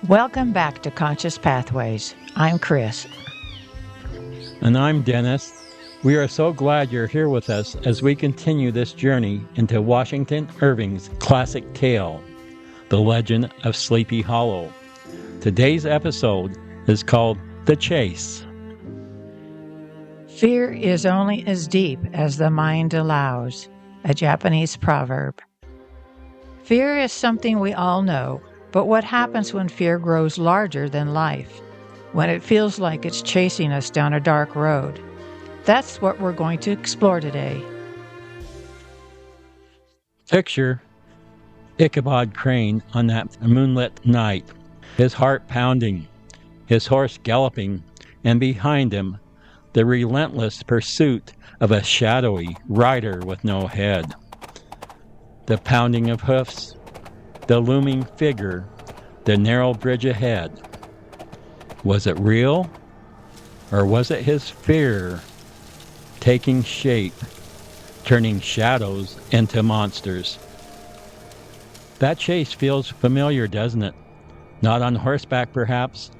Welcome back to Conscious Pathways. I'm Chris. And I'm Dennis. We are so glad you're here with us as we continue this journey into Washington Irving's classic tale, The Legend of Sleepy Hollow. Today's episode is called The Chase. Fear is only as deep as the mind allows, a Japanese proverb. Fear is something we all know, but what happens when fear grows larger than life? When it feels like it's chasing us down a dark road? That's what we're going to explore today. Picture Ichabod Crane on that moonlit night, his heart pounding, his horse galloping, and behind him, the relentless pursuit of a shadowy rider with no head. The pounding of hoofs, the looming figure, the narrow bridge ahead. Was it real? Or was it his fear taking shape, turning shadows into monsters? That chase feels familiar, doesn't it? Not on horseback, perhaps,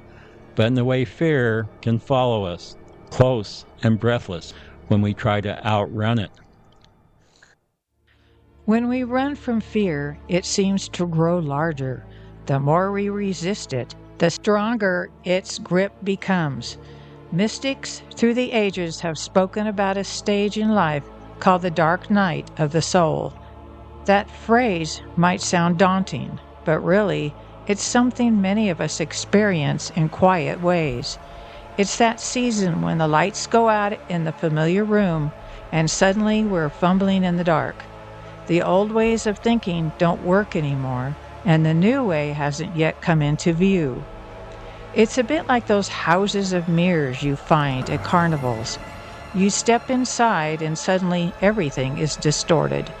but in the way fear can follow us, close and breathless, when we try to outrun it. When we run from fear, it seems to grow larger. The more we resist it, the stronger its grip becomes. Mystics through the ages have spoken about a stage in life called the dark night of the soul. That phrase might sound daunting, but really, it's something many of us experience in quiet ways. It's that season when the lights go out in the familiar room and suddenly we're fumbling in the dark. The old ways of thinking don't work anymore, and the new way hasn't yet come into view. It's a bit like those houses of mirrors you find at carnivals. You step inside and suddenly everything is distorted.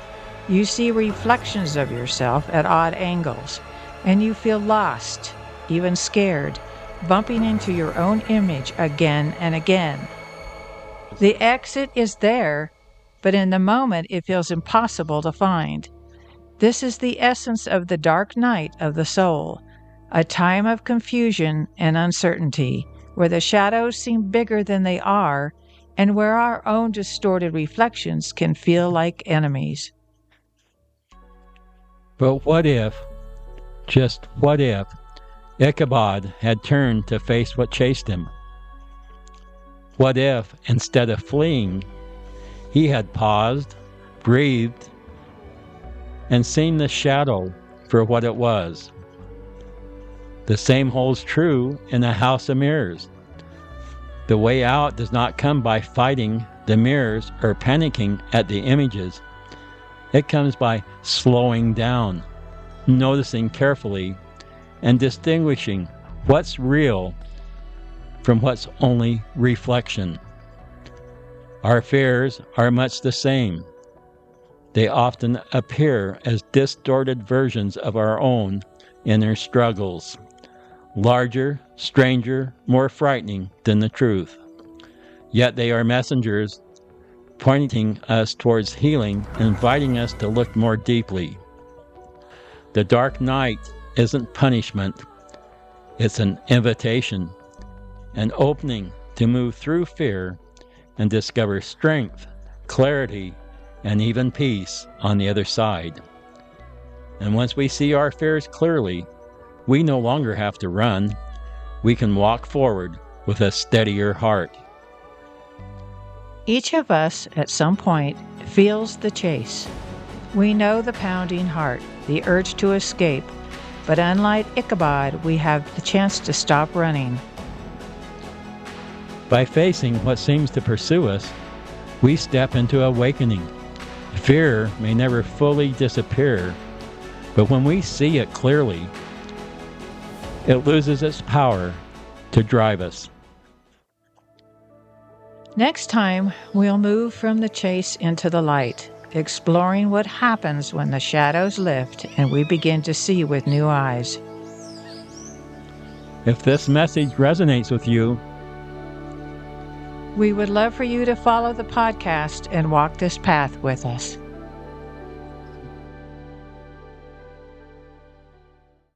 You see reflections of yourself at odd angles, and you feel lost, even scared, bumping into your own image again and again. The exit is there, but in the moment it feels impossible to find. This is the essence of the dark night of the soul, a time of confusion and uncertainty, where the shadows seem bigger than they are, and where our own distorted reflections can feel like enemies. But what if, just what if, Ichabod had turned to face what chased him? What if, instead of fleeing, he had paused, breathed, and seen the shadow for what it was? The same holds true in a house of mirrors. The way out does not come by fighting the mirrors or panicking at the images. It comes by slowing down, noticing carefully, and distinguishing what's real from what's only reflection. Our fears are much the same. They often appear as distorted versions of our own inner struggles, larger, stranger, more frightening than the truth. Yet they are messengers pointing us towards healing, inviting us to look more deeply. The dark night isn't punishment. It's an invitation, an opening to move through fear and discover strength, clarity, and even peace on the other side. And once we see our fears clearly, we no longer have to run. We can walk forward with a steadier heart. Each of us, at some point, feels the chase. We know the pounding heart, the urge to escape, but unlike Ichabod, we have the chance to stop running. By facing what seems to pursue us, we step into awakening. Fear may never fully disappear, but when we see it clearly, it loses its power to drive us. Next time, we'll move from the chase into the light, exploring what happens when the shadows lift and we begin to see with new eyes. If this message resonates with you, we would love for you to follow the podcast and walk this path with us.